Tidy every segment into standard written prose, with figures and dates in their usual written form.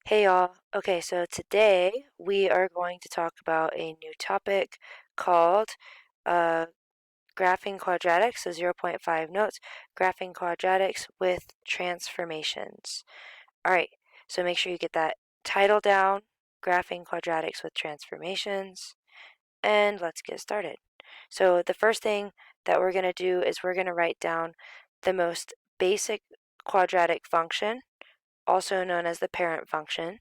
Hey y'all. Okay, so today we are going to talk about a new topic called uh, Graphing Quadratics, so zero point 0.5 notes, Graphing Quadratics with Transformations. Alright, so make sure you get that title down, Graphing Quadratics with Transformations, and let's get started. So the first thing that we're going to do is we're going to write down the most basic quadratic function, also known as the parent function.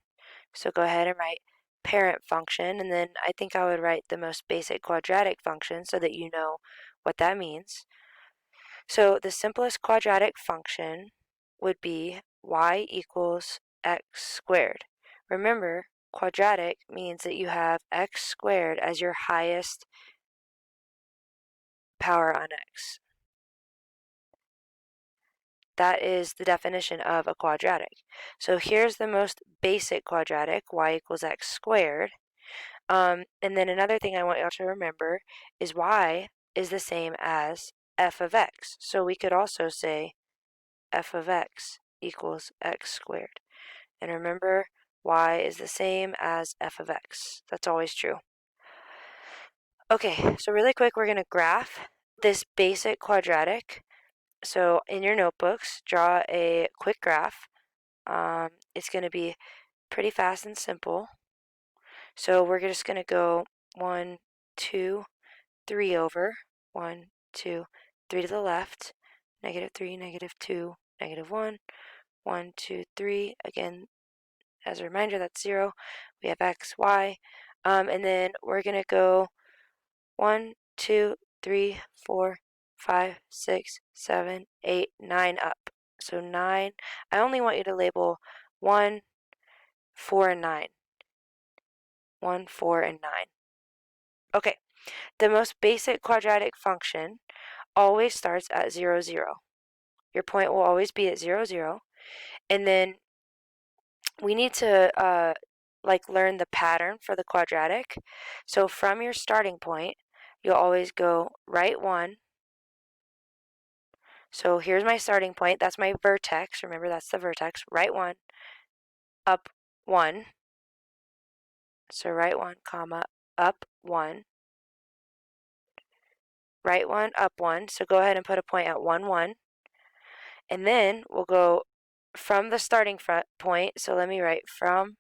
So go ahead and write parent function, and then I think I would write the most basic quadratic function so that you know what that means. So the simplest quadratic function would be y equals x squared. Remember, quadratic means that you have x squared as your highest power on x. That is the definition of a quadratic. So here's the most basic quadratic, y equals x squared. And then another thing I want y'all to remember is y is the same as f of x. So we could also say f of x equals x squared. And remember, y is the same as f of x. That's always true. Okay, so really quick, we're going to graph this basic quadratic. So in your notebooks, draw a quick graph. It's going to be pretty fast and simple. So we're just going to go 1, 2, 3 over, 1, 2, 3 to the left, -3, -2, -1, 1, 2, 3. Again, as a reminder, that's 0. We have x, y. And then we're going to go 1, 2, 3, 4, 5, 6, 7, 8, 9 up. So 9. I only want you to label 1, 4, and 9. 1, 4, and 9. Okay, the most basic quadratic function always starts at 0, 0. Your point will always be at 0, 0. And then we need to learn the pattern for the quadratic. So from your starting point, you'll always go right 1. So here's my starting point. That's my vertex. Remember, that's the vertex. Right 1, up 1. So right 1, comma, up 1. Right 1, up 1. So go ahead and put a point at 1, 1. And then we'll go from the starting point. So let me write from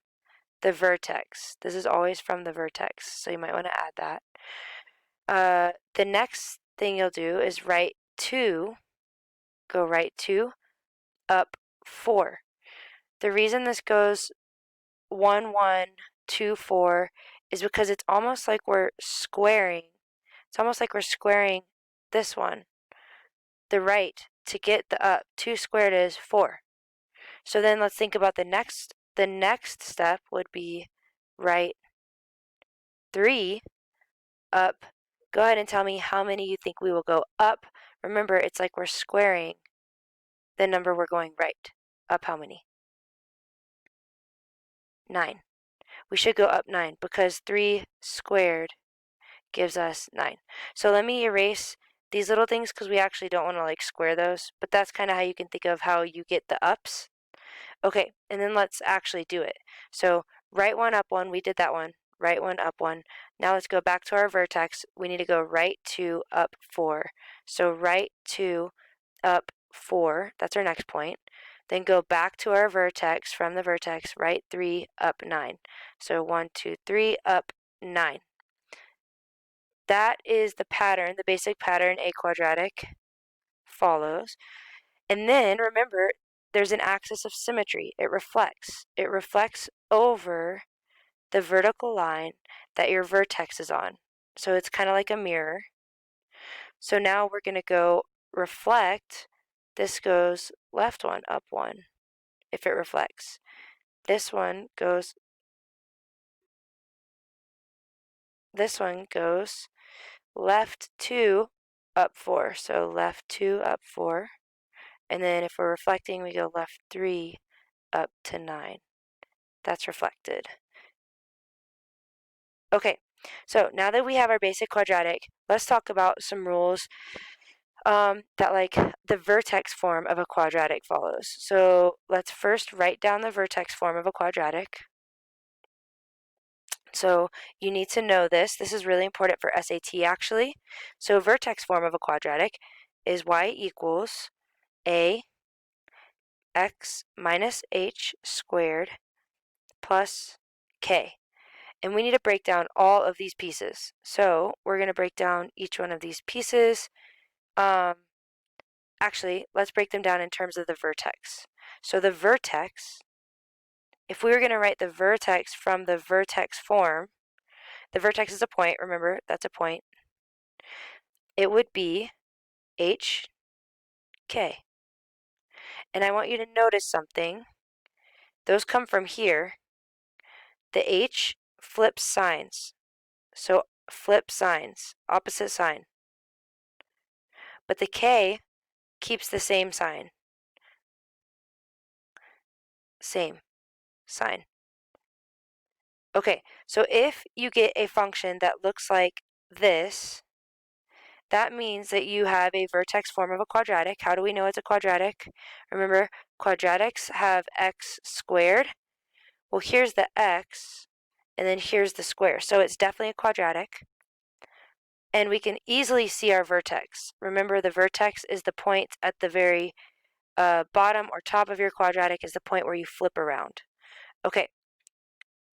the vertex. This is always from the vertex, so you might want to add that. The next thing you'll do is write 2, go right 2, up 4. The reason this goes 1, 1, 2, 4 is because it's almost like we're squaring. It's almost like we're squaring this one, the right, to get the up. 2 squared is 4. So then let's think about the next step would be right 3 up. Go ahead and tell me how many you think we will go up. Remember, it's like we're squaring the number we're going right. Up how many? 9. We should go up 9 because 3 squared gives us 9. So let me erase these little things because we actually don't want to square those, but that's kind of how you can think of how you get the ups. Okay, and then let's actually do it. So right 1, up 1, we did that one. Right 1, up 1. Now let's go back to our vertex. We need to go right 2, up 4. So right 2, up 4. That's our next point. Then go back to our vertex. From the vertex, right 3, up 9. So 1, 2, 3, up 9. That is the pattern, the basic pattern a quadratic follows. And then remember, there's an axis of symmetry. It reflects. It reflects over the vertical line that your vertex is on. So it's kind of like a mirror. So now we're going to go reflect. This goes left 1, up 1, if it reflects. This one goes left 2, up 4. So left 2, up 4. And then if we're reflecting, we go left 3, up to 9. That's reflected. Okay, so now that we have our basic quadratic, let's talk about some rules that like the vertex form of a quadratic follows. So let's first write down the vertex form of a quadratic. So you need to know this. This is really important for SAT actually. So vertex form of a quadratic is y equals a x minus h squared plus k. And we need to break down all of these pieces. So we're going to break down each one of these pieces. Actually, let's break them down in terms of the vertex. So the vertex, if we were going to write the vertex from the vertex form, the vertex is a point, remember, that's a point. It would be h, k. And I want you to notice something. Those come from here. The h flips signs. So flip signs, opposite sign. But the k keeps the same sign. Same sign. Okay, so if you get a function that looks like this, that means that you have a vertex form of a quadratic. How do we know it's a quadratic? Remember, quadratics have x squared. Well, here's the x, and then here's the square. So it's definitely a quadratic. And we can easily see our vertex. Remember, the vertex is the point at the very bottom or top of your quadratic is the point where you flip around. Okay,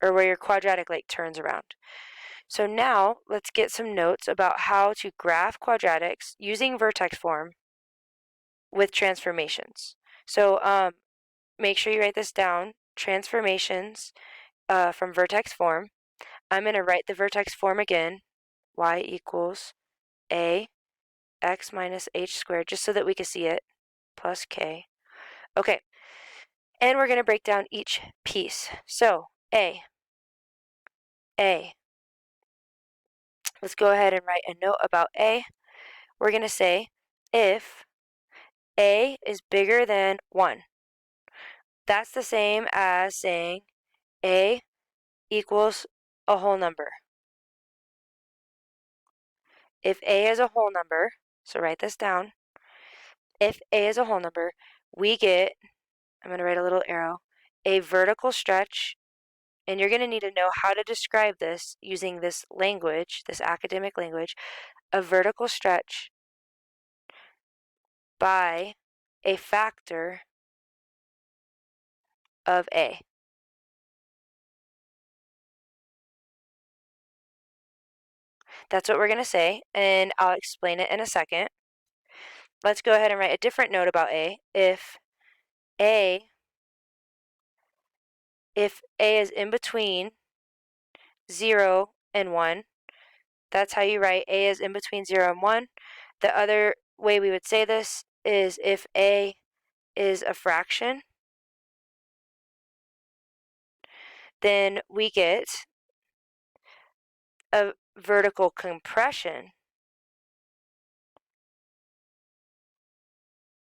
or where your quadratic like turns around. So now let's get some notes about how to graph quadratics using vertex form with transformations. So make sure you write this down, transformations from vertex form. I'm going to write the vertex form again, y equals a x minus h squared, just so that we can see it, plus k. Okay, and we're going to break down each piece. So a. Let's go ahead and write a note about a. We're going to say if a is bigger than 1. That's the same as saying a equals a whole number. If a is a whole number, so write this down. If a is a whole number, we get, I'm going to write a little arrow, a vertical stretch, and you're going to need to know how to describe this using this language, this academic language, a vertical stretch by a factor of a. That's what we're going to say, and I'll explain it in a second. Let's go ahead and write a different note about a. If a is in between 0 and 1, that's how you write a is in between 0 and 1. The other way we would say this is if a is a fraction, then we get a vertical compression.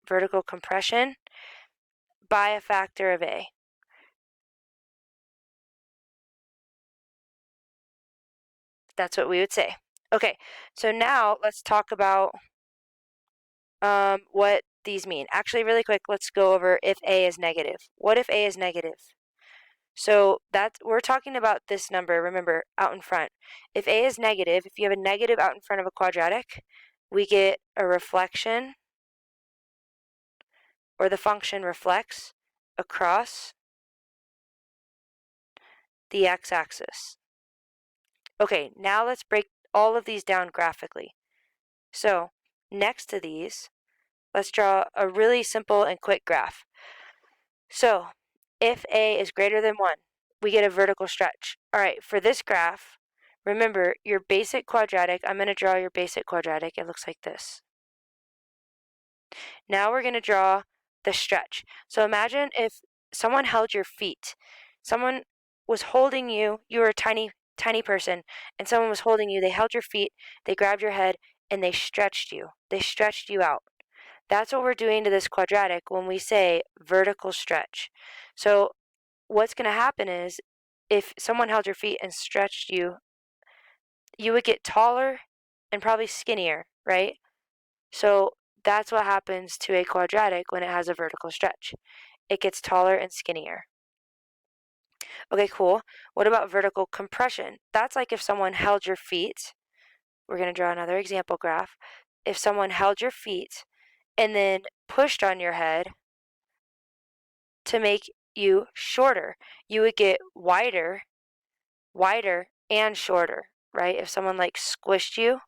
Vertical compression by a factor of a. That's what we would say. Okay, so now let's talk about what these mean. Actually, really quick, let's go over if a is negative. What if a is negative? So we're talking about this number, remember, out in front. If a is negative, if you have a negative out in front of a quadratic, we get a reflection, or the function reflects across the x-axis. Okay, now let's break all of these down graphically. So next to these, let's draw a really simple and quick graph. So if a is greater than 1, we get a vertical stretch. All right, for this graph, remember your basic quadratic, I'm going to draw your basic quadratic. It looks like this. Now we're going to draw the stretch. So imagine if someone held your feet. Someone was holding you, you were a tiny person, and someone was holding you, they held your feet, they grabbed your head, and they stretched you. They stretched you out. That's what we're doing to this quadratic when we say vertical stretch. So what's going to happen is if someone held your feet and stretched you, you would get taller and probably skinnier, right? So That's what happens to a quadratic when it has a vertical stretch. It gets taller and skinnier. Okay, cool. What about vertical compression? That's like if someone held your feet. We're going to draw another example graph. If someone held your feet and then pushed on your head to make you shorter, you would get wider, and shorter, right? If someone like squished you,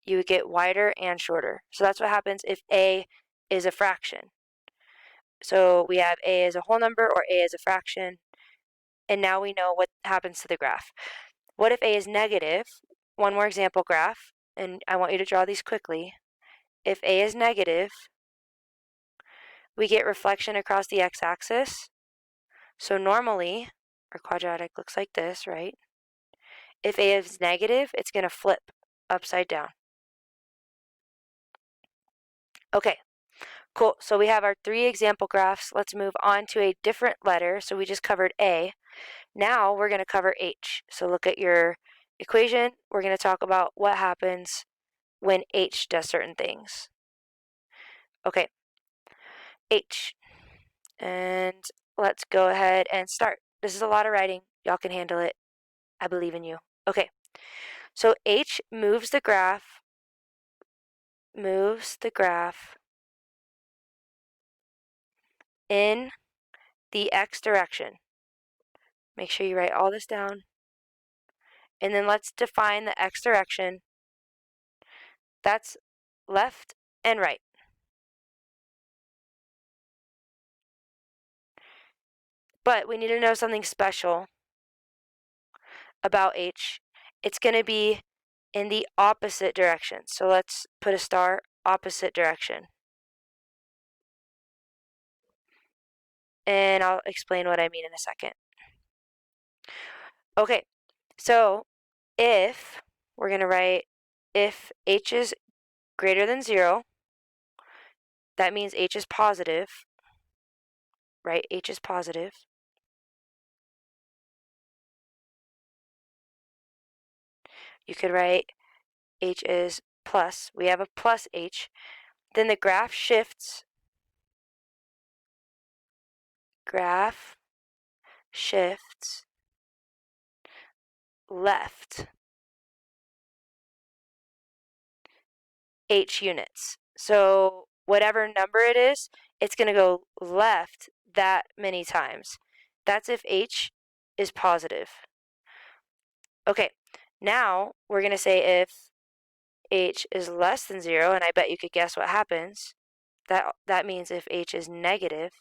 you would get wider and shorter. So that's what happens if A is a fraction. So we have A as a whole number or A as a fraction. And now we know what happens to the graph. What if A is negative? One more example graph, and I want you to draw these quickly. If A is negative, we get reflection across the x-axis. So normally, our quadratic looks like this, right? If A is negative, it's going to flip upside down. Okay, cool. So we have our 3 example graphs. Let's move on to a different letter. So we just covered A. Now we're going to cover H. So look at your equation. We're going to talk about what happens when H does certain things. Okay, H. And let's go ahead and start. This is a lot of writing. Y'all can handle it. I believe in you. Okay, so H moves the graph in the x direction. Make sure you write all this down. And then let's define the x direction. That's left and right. But we need to know something special about H. It's going to be in the opposite direction. So let's put a star, opposite direction. And I'll explain what I mean in a second. Okay, so if we're going to write if H is greater than 0, that means H is positive, right? H is positive. You could write H is plus. We have a plus H. Then the graph shifts. Graph shifts left H units. So whatever number it is, it's going to go left that many times. That's if H is positive. Okay, now we're going to say if H is less than 0, and I bet you could guess what happens. That means if H is negative,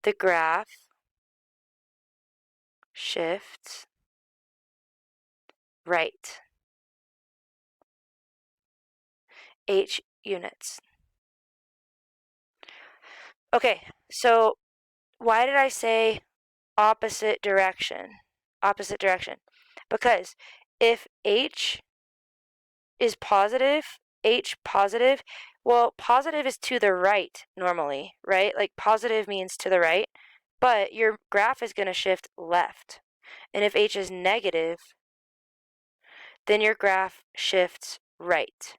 the graph shifts right H units. Okay, so why did I say opposite direction? Opposite direction. Because if H is positive, H positive, well, positive is to the right normally, right? Like positive means to the right, but your graph is going to shift left. And if H is negative, then your graph shifts right.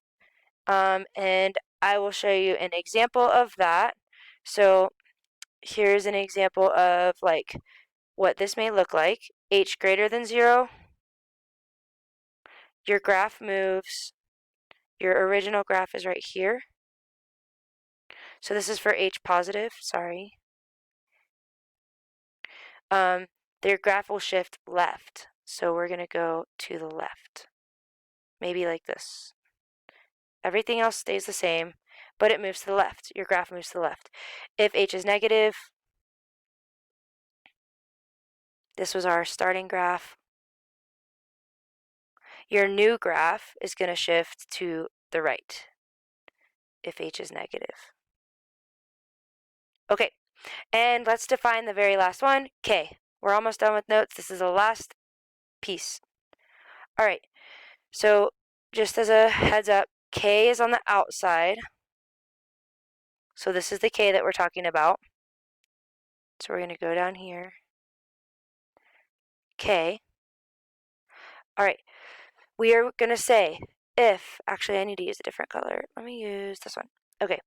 And I will show you an example of that. So here's an example of like what this may look like. H greater than 0, your graph moves. Your original graph is right here. So this is for H positive, sorry. Their graph will shift left. So we're going to go to the left. Maybe like this. Everything else stays the same, but it moves to the left. Your graph moves to the left. If H is negative, this was our starting graph. Your new graph is going to shift to the right if H is negative. Okay, and let's define the very last one, K. We're almost done with notes. This is the last piece. All right, so just as a heads up, K is on the outside. So this is the K that we're talking about. So we're going to go down here. K. All right, we are going to say if, actually I need to use a different color. Let me use this one. Okay.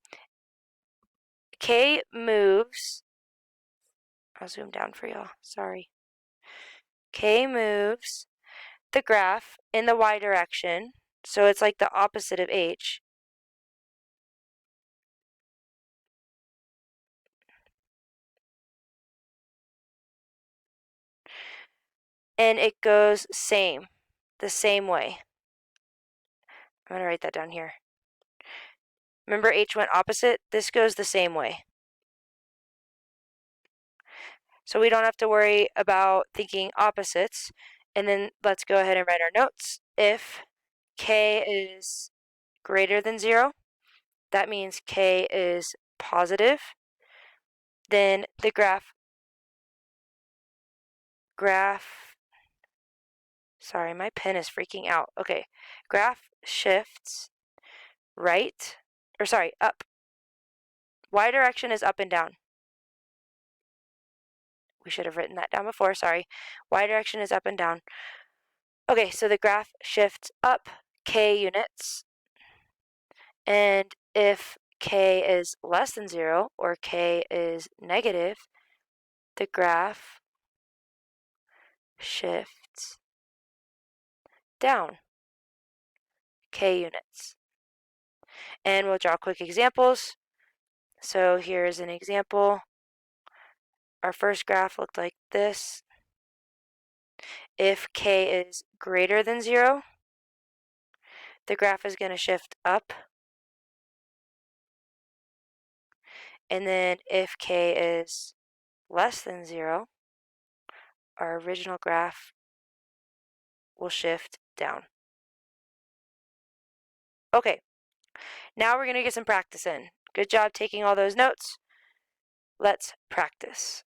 K moves, I'll zoom down for y'all, sorry. K moves the graph in the y direction, so it's like the opposite of h. And it goes the same way. I'm going to write that down here. Remember h went opposite? This goes the same way. So we don't have to worry about thinking opposites. And then let's go ahead and write our notes. If k is greater than 0, that means k is positive. Then the graph, sorry, my pen is freaking out. Okay, graph shifts up. Y direction is up and down. We should have written that down before, sorry. Y direction is up and down. Okay, so the graph shifts up k units. And if k is less than 0 or k is negative, the graph shifts down k units. And we'll draw quick examples. So here's an example. Our first graph looked like this. If k is greater than 0, the graph is going to shift up. And then if k is less than 0, our original graph will shift down. Okay, now we're going to get some practice in. Good job taking all those notes. Let's practice.